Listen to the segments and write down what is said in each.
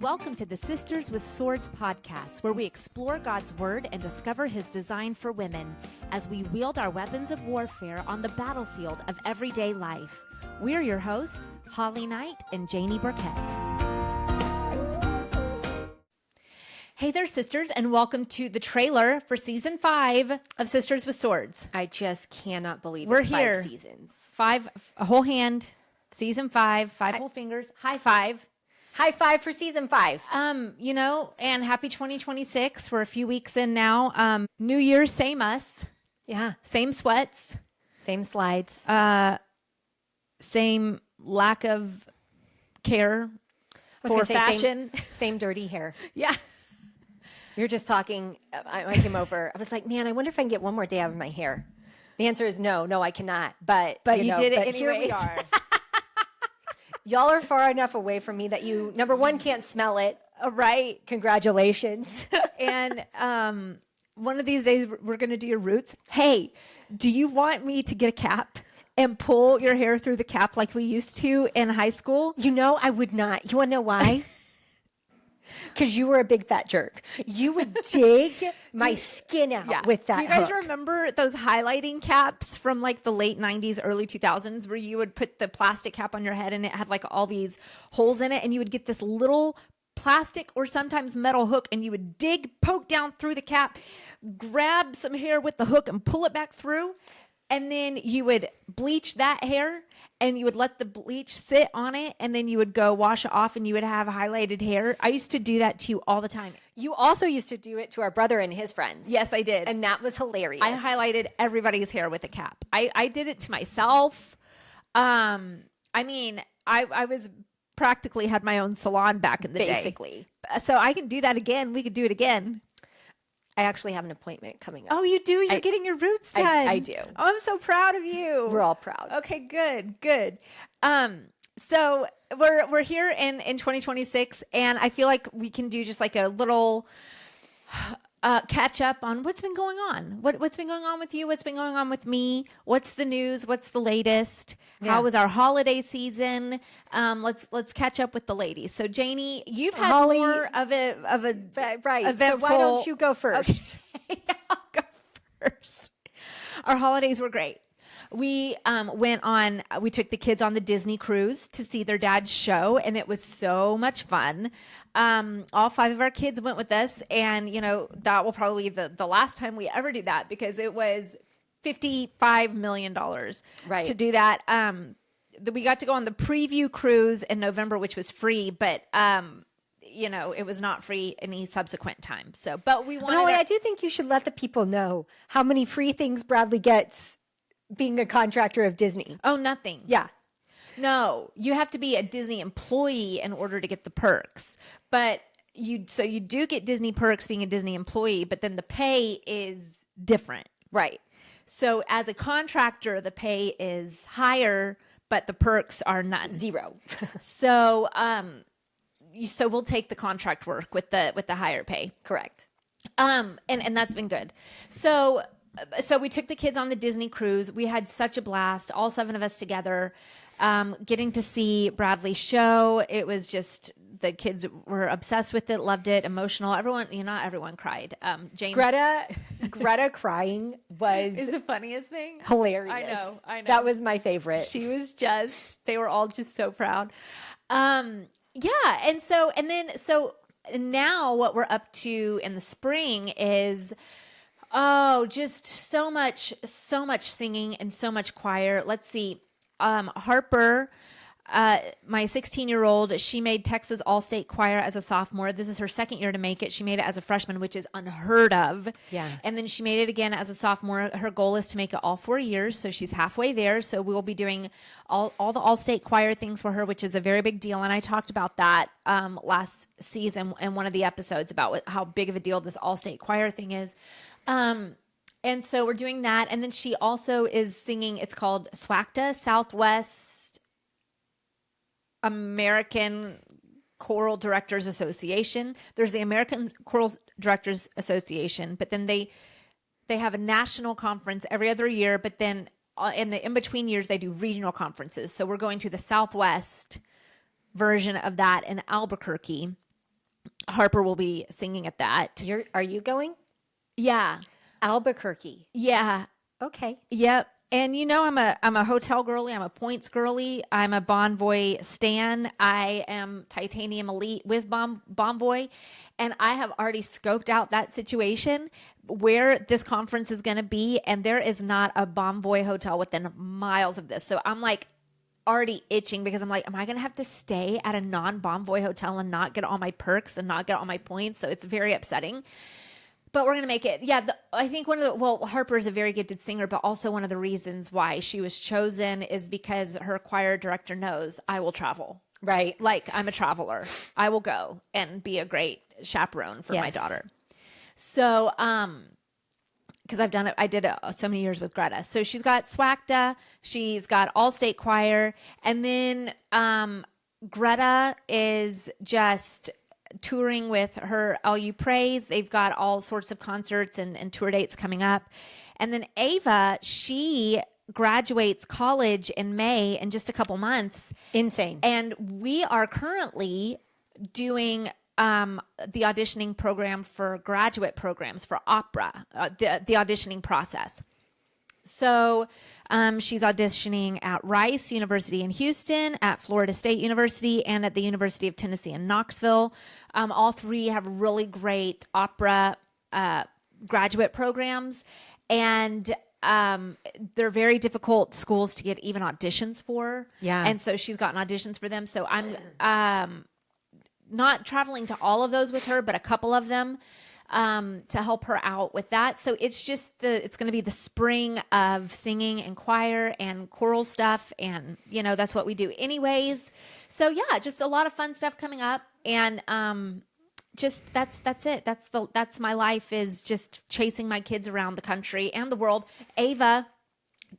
Welcome to the Sisters with Swords podcast, where we explore God's Word and discover His design for women as we wield our weapons of warfare on the battlefield of everyday life. We're your hosts, Holly Knight and Janie Burkett. Hey there, sisters, and welcome to the trailer for season 5 of Sisters with Swords. I just cannot believe We're it's here. 5 seasons. 5, a whole hand, season 5, 5 whole fingers, high five. High five for season 5. And happy 2026. We're a few weeks in now. New Year, same us. Yeah. Same sweats. Same slides. Same lack of care for fashion. Same dirty hair. Yeah. We were just talking. I came over. I was like, man, I wonder if I can get one more day out of my hair. The answer is no, I cannot. But you did it anyways. Here we are. Y'all are far enough away from me that you, number one, can't smell it. Right. Congratulations. And one of these days, we're going to do your roots. Hey, do you want me to get a cap and pull your hair through the cap like we used to in high school? You know, I would not. You want to know why? Because you were a big fat jerk. You would dig my skin out with that. Do you guys hook. remember those highlighting caps from like the late 90s, early 2000s, where you would put the plastic cap on your head and it had like all these holes in it, and you would get this little plastic or sometimes metal hook, and you would poke down through the cap, grab some hair with the hook and pull it back through, and then you would bleach that hair and you would let the bleach sit on it, and then you would go wash it off and you would have highlighted hair. I used to do that to you all the time. You also used to do it to our brother and his friends. Yes, I did. And that was hilarious. I highlighted everybody's hair with a cap. I did it to myself. I was practically had my own salon back in the day. Basically. So I can do that again. We could do it again. I actually have an appointment coming up. Oh, you do? You're getting your roots done. I do. Oh, I'm so proud of you. We're all proud. Okay, good. So we're here in 2026, and I feel like we can do just like a little catch up on what's been going on. What's been going on with you? What's been going on with me? What's the news? What's the latest? Yeah. How was our holiday season? Let's catch up with the ladies. So Janie, you've had Holly, more of a right. Eventful, so why don't you go first? Okay. I'll go first. Our holidays were great. We we took the kids on the Disney cruise to see their dad's show, and it was so much fun. All 5 of our kids went with us, and that will probably be the last time we ever do that, because it was $55 million to do that. We got to go on the preview cruise in November, which was free, but it was not free any subsequent time. So, but we wanted. I do think you should let the people know how many free things Bradley gets being a contractor of Disney. Oh, nothing. Yeah. No, you have to be a Disney employee in order to get the perks. But you do get Disney perks being a Disney employee, but then the pay is different. Right. So as a contractor, the pay is higher, but the perks are not 0. So we'll take the contract work with the higher pay. Correct. And that's been good. So we took the kids on the Disney cruise. We had such a blast, all 7 of us together, getting to see Bradley's show. It was just, the kids were obsessed with it, loved it, emotional. Everyone, not everyone cried. James, Greta crying is the funniest thing. Hilarious. I know. That was my favorite. She was they were all just so proud. Yeah. And so now what we're up to in the spring is, just so much singing and so much choir. Let's see. Harper, my 16-year-old, she made Texas All-State Choir as a sophomore. This is her second year to make it. She made it as a freshman, which is unheard of. Yeah. And then she made it again as a sophomore. Her goal is to make it all 4 years, so she's halfway there. So we will be doing all the All-State Choir things for her, which is a very big deal. And I talked about that last season in one of the episodes about how big of a deal this All-State Choir thing is. And so we're doing that. And then she also is singing, it's called SWACTA, Southwest American Choral Directors Association. There's the American Choral Directors Association, but then they have a national conference every other year, but then in the in-between years, they do regional conferences. So we're going to the Southwest version of that in Albuquerque. Harper will be singing at that. Are you going? Yeah. Albuquerque. Yeah. Okay. Yep. And I'm a hotel girly. I'm a points girly. I'm a Bonvoy stan. I am Titanium Elite with Bonvoy. And I have already scoped out that situation where this conference is going to be. And there is not a Bonvoy hotel within miles of this. So I'm like already itching because I'm like, am I going to have to stay at a non-Bonvoy hotel and not get all my perks and not get all my points? So it's very upsetting. But we're going to make it. Yeah, I think Harper is a very gifted singer, but also one of the reasons why she was chosen is because her choir director knows I will travel. Right. Like, I'm a traveler. I will go and be a great chaperone for my daughter. So, because I've done it, I did it so many years with Greta. So she's got SWACTA, she's got All-State Choir, and then Greta is just touring with her LU Praise. They've got all sorts of concerts and tour dates coming up. And then Ava, she graduates college in May in just a couple months. Insane. And we are currently doing the auditioning program for graduate programs for opera, the auditioning process. So she's auditioning at Rice University in Houston, at Florida State University, and at the University of Tennessee in Knoxville. All three have really great opera graduate programs, and they're very difficult schools to get even auditions for. Yeah. And so she's gotten auditions for them. So I'm not traveling to all of those with her, but a couple of them. To help her out with that. So it's going to be the spring of singing and choir and choral stuff. And, that's what we do anyways. So yeah, just a lot of fun stuff coming up. And, just that's it. That's my life, is just chasing my kids around the country and the world. Ava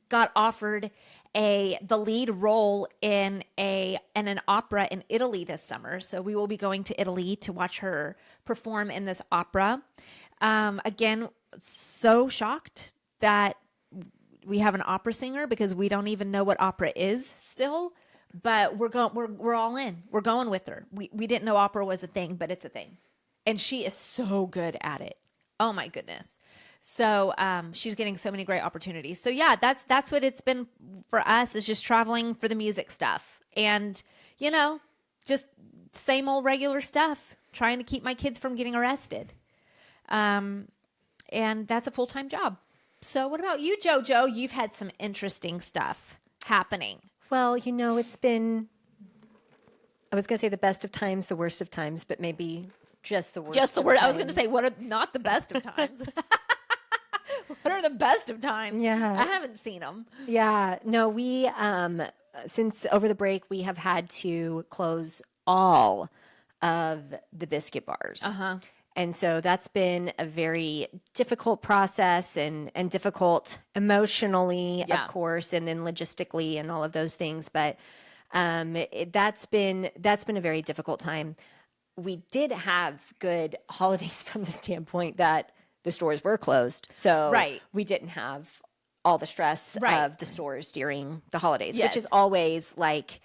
got offered the lead role in an opera in Italy this summer. So we will be going to Italy to watch her perform in this opera. Again, so shocked that we have an opera singer, because we don't even know what opera is still. But we're all in. We're going with her. We didn't know opera was a thing, but it's a thing. And she is so good at it. Oh my goodness. So she's getting so many great opportunities. So yeah, that's what it's been for us, is just traveling for the music stuff. And, just same old regular stuff, trying to keep my kids from getting arrested. And that's a full-time job. So what about you, JoJo? You've had some interesting stuff happening. Well, it's been, I was going to say the best of times, the worst of times, but maybe just the worst. Just the of worst. times. I was going to say, what are not the best of times? What are the best of times? Yeah. I haven't seen them. Yeah. No, we, since over the break, we have had to close all of the biscuit bars. Uh-huh. And so that's been a very difficult process and difficult emotionally, Yeah. of course, and then logistically and all of those things. But that's been a very difficult time. We did have good holidays from the standpoint that the stores were closed. So Right. we didn't have all the stress Right. of the stores during the holidays, Yes. which is always like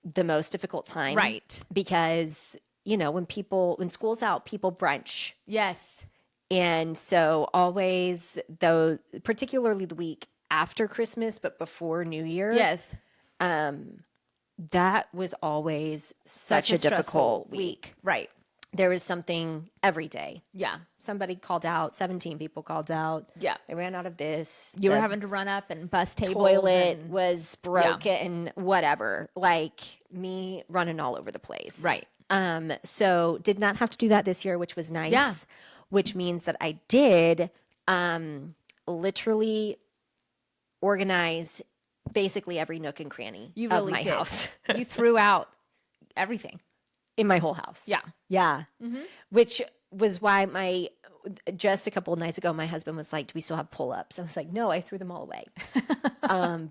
the most difficult time. Right. Because, when school's out, people brunch. Yes. And so always, though, particularly the week after Christmas, but before New Year. Yes. That was always such a stressful difficult week. Right. There was something every day. Yeah. Somebody called out, 17 people called out. Yeah. They ran out of this. You were The having to run up and bust tables. toilet and, was broken, whatever. Like me running all over the place. Right. So did not have to do that this year, which was nice. Yeah. Which means that I did literally organize basically every nook and cranny You of really my did. house. You threw out everything. In my whole house. Yeah. Yeah. Which was why just a couple of nights ago, my husband was like, do we still have pull-ups? I was like, no, I threw them all away.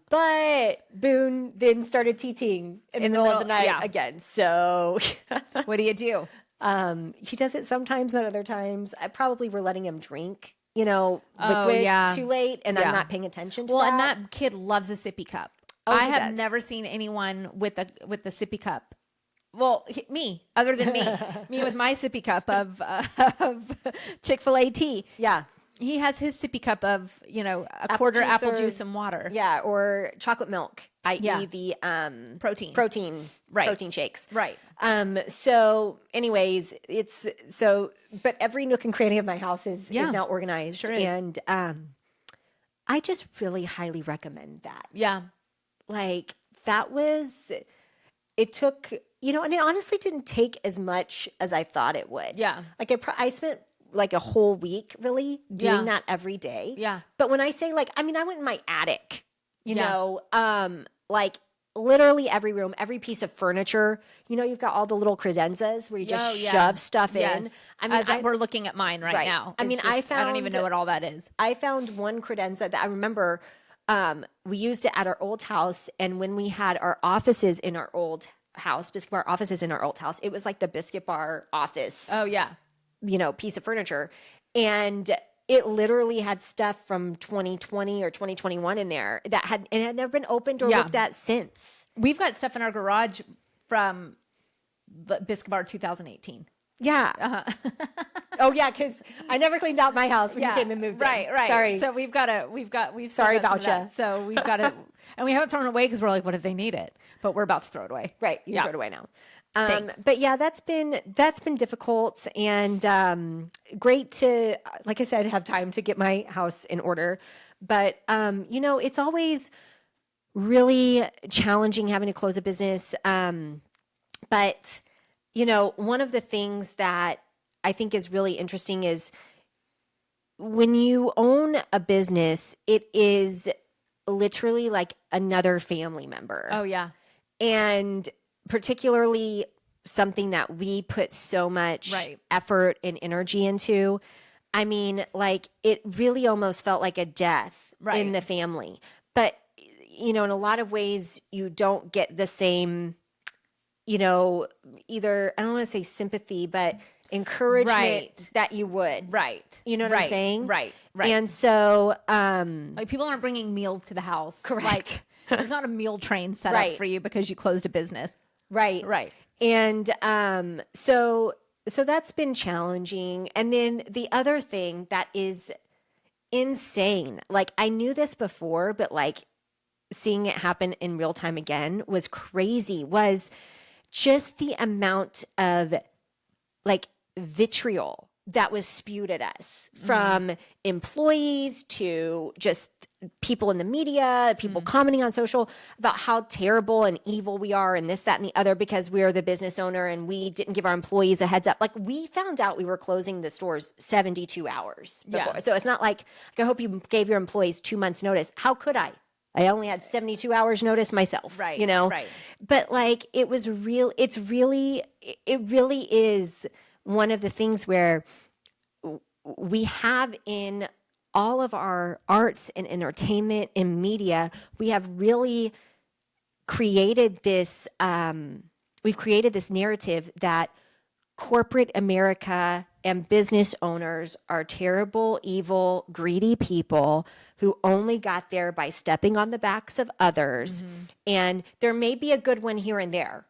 But Boone then started teaching in the middle of the night yeah. again. So What do you do? he does it sometimes, not other times. Probably we're letting him drink, liquid yeah. too late, and Yeah. I'm not paying attention to Well, that. and that kid loves a sippy cup. Oh, I he have does. never seen anyone with the sippy cup Well, me, other than me with my sippy cup of Chick-fil-A tea. Yeah. He has his sippy cup of, a quarter apple juice and water. Yeah, or chocolate milk, i.e. the Protein. Protein shakes. Right. So anyways, but every nook and cranny of my house is now organized. Sure is. And I just really highly recommend that. Yeah. Like it took, and it honestly didn't take as much as I thought it would. Yeah. Like I spent like a whole week really doing that every day. Yeah. But when I say I went in my attic, like literally every room, every piece of furniture, you've got all the little credenzas where you just shove stuff in. I mean, we're looking at mine right now. I don't even know what all that is. I found one credenza that I remember we used it at our old house. And when we had our offices in our old house, Biscuit Bar offices in our old house, it was like the Biscuit Bar office. Oh, yeah. Piece of furniture. And it literally had stuff from 2020 or 2021 in there that had never been opened or looked at since. We've got stuff in our garage from the Biscuit Bar 2018. Yeah. Oh yeah, because I never cleaned out my house when you came and moved in. Right. Sorry. So we've sorry about you. So we've got it, and we haven't thrown it away because we're like, what if they need it? But we're about to throw it away. Right. You can throw it away now. Thanks. But yeah, that's been difficult and great to, like I said, have time to get my house in order. But it's always really challenging having to close a business. But one of the things that I think is really interesting is when you own a business, it is literally like another family member. Oh yeah. And particularly something that we put so much effort and energy into. I mean, like it really almost felt like a death in the family. But, in a lot of ways you don't get the same, either, I don't want to say sympathy, but encouragement that you would. Right. You know what I'm saying? Right. And so, like people aren't bringing meals to the house. Correct. Like, there's not a meal train set up for you because you closed a business. Right. And so that's been challenging. And then the other thing that is insane, like I knew this before, but like seeing it happen in real time again was crazy, was just the amount of like vitriol that was spewed at us from employees to just people in the media, people commenting on social about how terrible and evil we are and this, that, and the other because we are the business owner and we didn't give our employees a heads up. Like we found out we were closing the stores 72 hours before. Yeah. So it's not like I hope you gave your employees 2 months notice. How could I? I only had 72 hours notice myself, right? Right. But like it really is one of the things where we have in all of our arts and entertainment and media, we have really created this, we've created this narrative that corporate America and business owners are terrible, evil, greedy people who only got there by stepping on the backs of others. Mm-hmm. And there may be a good one here and there,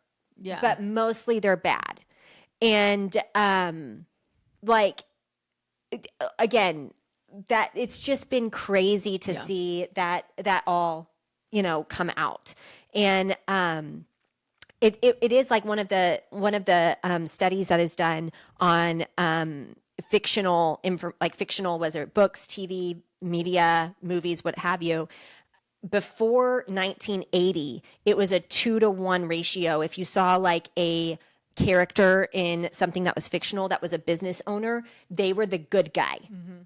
but mostly they're bad. And again, that it's just been crazy to see that all, come out. And it is like one of the studies that is done on fictional whether books, TV, media, movies, what have you. Before 1980, it was a 2-to-1 ratio. If you saw like a character in something that was fictional, that was a business owner, they were the good guy. Mm-hmm.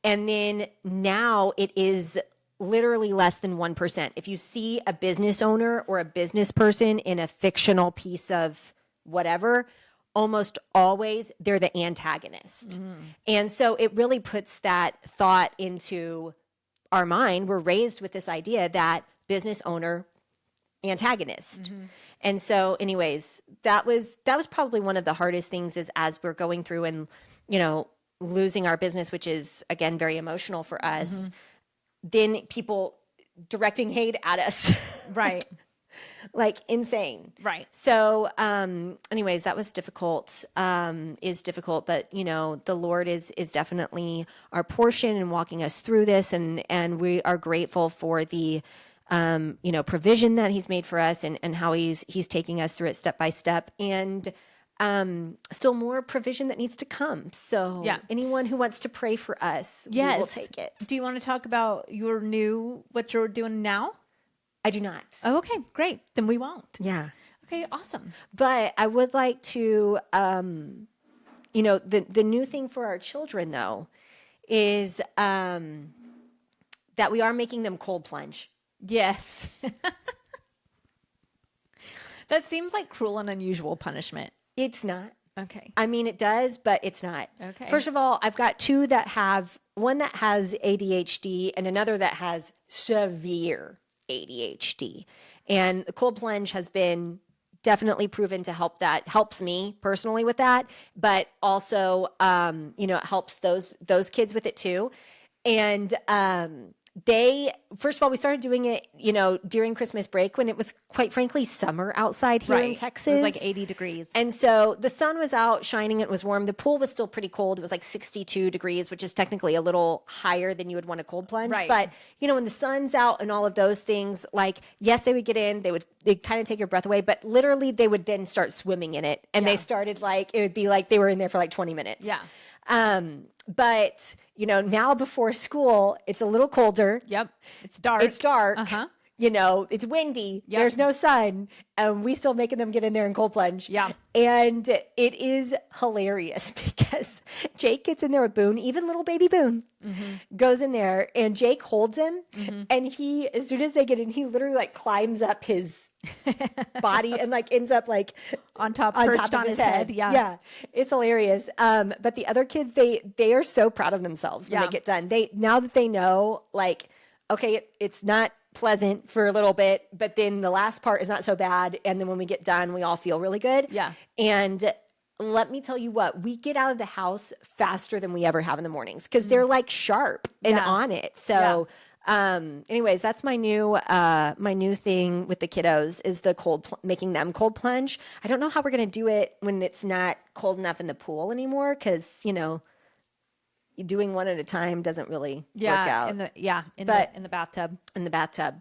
And then now it is literally less than 1%. If you see a business owner or a business person in a fictional piece of whatever, almost always they're the antagonist. Mm-hmm. And so it really puts that thought into our mind. We're raised with this idea that business owner, antagonist. Mm-hmm. And so anyways, that was probably one of the hardest things is as we're going through and, losing our business, which is again, very emotional for us, then people directing hate at us. Right. like insane. Right. So, anyways, that was difficult, is difficult, but the Lord is definitely our portion and walking us through this. And we are grateful for the, provision that he's made for us and how he's taking us through it step by step, and, still more provision that needs to come. So anyone who wants to pray for us, we will take it. Do you want to talk about what you're doing now? I do not. Oh, okay, great. Then we won't. Yeah. Okay, awesome. But I would like to, the new thing for our children, though, is that we are making them cold plunge. Yes. That seems like cruel and unusual punishment. It's not. Okay. I mean, it does, but it's not. Okay. First of all, I've got one that has ADHD and another that has severe ADHD. And the cold plunge has been definitely proven to helps me personally with that, but also, it helps those kids with it too. And, first of all, we started doing it, during Christmas break when it was quite frankly summer outside here in Texas. It was like 80 degrees. And so the sun was out shining. It was warm. The pool was still pretty cold. It was like 62 degrees, which is technically a little higher than you would want a cold plunge. Right. But, when the sun's out and all of those things, like, yes, they would get in, they'd kind of take your breath away, but literally they would then start swimming in it. And they started it would be like they were in there for like 20 minutes. Yeah. But, now before school, it's a little colder. Yep. It's dark. Uh-huh. It's windy. Yep. There's no sun. And we still making them get in there and cold plunge. Yeah. And it is hilarious because Jake gets in there with Boone, even little baby Boone goes in there, and Jake holds him. And he, as soon as they get in, he literally climbs up his body and ends up on top of his head. Yeah. Yeah. It's hilarious. But the other kids, they are so proud of themselves when they get done. Now that they know, okay, it's not pleasant for a little bit, but then the last part is not so bad. And then when we get done, we all feel really good. Yeah. And let me tell you what, we get out of the house faster than we ever have in the mornings because they're sharp and on it. So, anyways, that's my new thing with the kiddos is the making them cold plunge. I don't know how we're going to do it when it's not cold enough in the pool anymore. Cause doing one at a time doesn't really work out. In the bathtub. In the bathtub.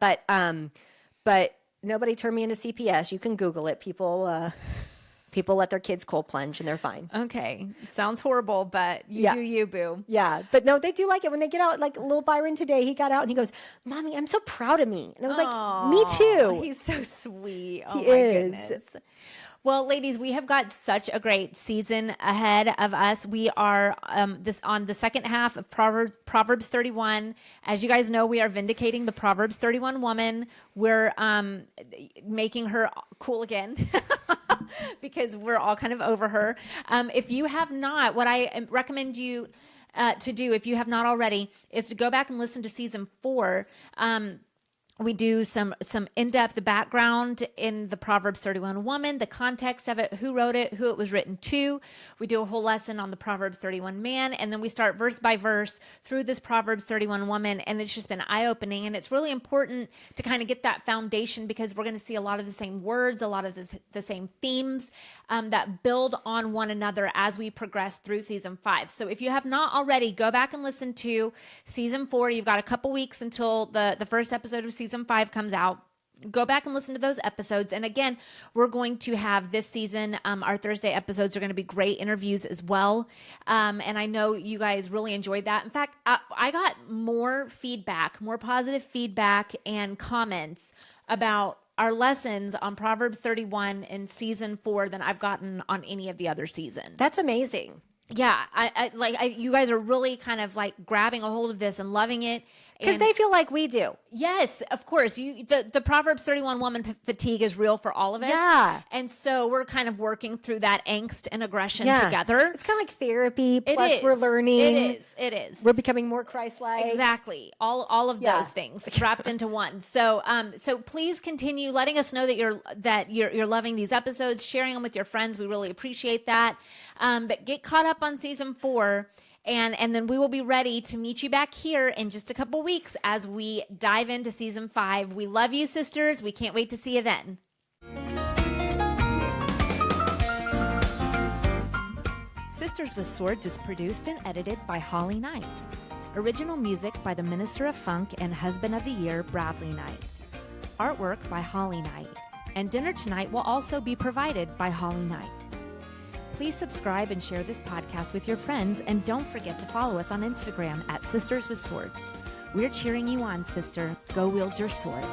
But nobody turned me into CPS. You can Google it. People let their kids cold plunge and they're fine. Okay. It sounds horrible, but you do you, boo. Yeah. But no, they do like it when they get out. Like little Byron today, he got out and he goes, "Mommy, I'm so proud of me." And I was like, "Me too." He's so sweet. Oh He my is. goodness. Well, ladies, we have got such a great season ahead of us. We are on the second half of Proverbs 31. As you guys know, we are vindicating the Proverbs 31 woman. We're making her cool again because we're all kind of over her. If you have not, what I recommend you to do, if you have not already, is to go back and listen to season 4. We do some in-depth background in the Proverbs 31 woman, the context of it, who wrote it, who it was written to. We do a whole lesson on the Proverbs 31 man, and then we start verse by verse through this Proverbs 31 woman, and it's just been eye-opening, and it's really important to kind of get that foundation because we're going to see a lot of the same words, a lot of the same themes that build on one another as we progress through season 5. So if you have not already, go back and listen to season 4. You've got a couple weeks until the first episode of season 5 comes out. Go back and listen to those episodes. And again, we're going to have this season, our Thursday episodes are going to be great interviews as well. And I know you guys really enjoyed that. In fact, I got more positive feedback and comments about our lessons on Proverbs 31 in season 4 than I've gotten on any of the other seasons. That's amazing. Yeah. You guys are really kind of grabbing a hold of this and loving it. Because they feel like we do. Yes, of course. The Proverbs 31 woman fatigue is real for all of us. Yeah. And so we're kind of working through that angst and aggression together. It's kind of like therapy, plus we're learning. It is. We're becoming more Christ-like. Exactly. All of those things wrapped into one. So please continue letting us know that you're loving these episodes, sharing them with your friends. We really appreciate that. But get caught up on season 4. And then we will be ready to meet you back here in just a couple weeks as we dive into season 5. We love you, sisters. We can't wait to see you then. Sisters with Swords is produced and edited by Holly Knight. Original music by the Minister of Funk and Husband of the Year, Bradley Knight. Artwork by Holly Knight. And dinner tonight will also be provided by Holly Knight. Please subscribe and share this podcast with your friends, and don't forget to follow us on Instagram at Sisters with Swords. We're cheering you on, sister. Go wield your sword.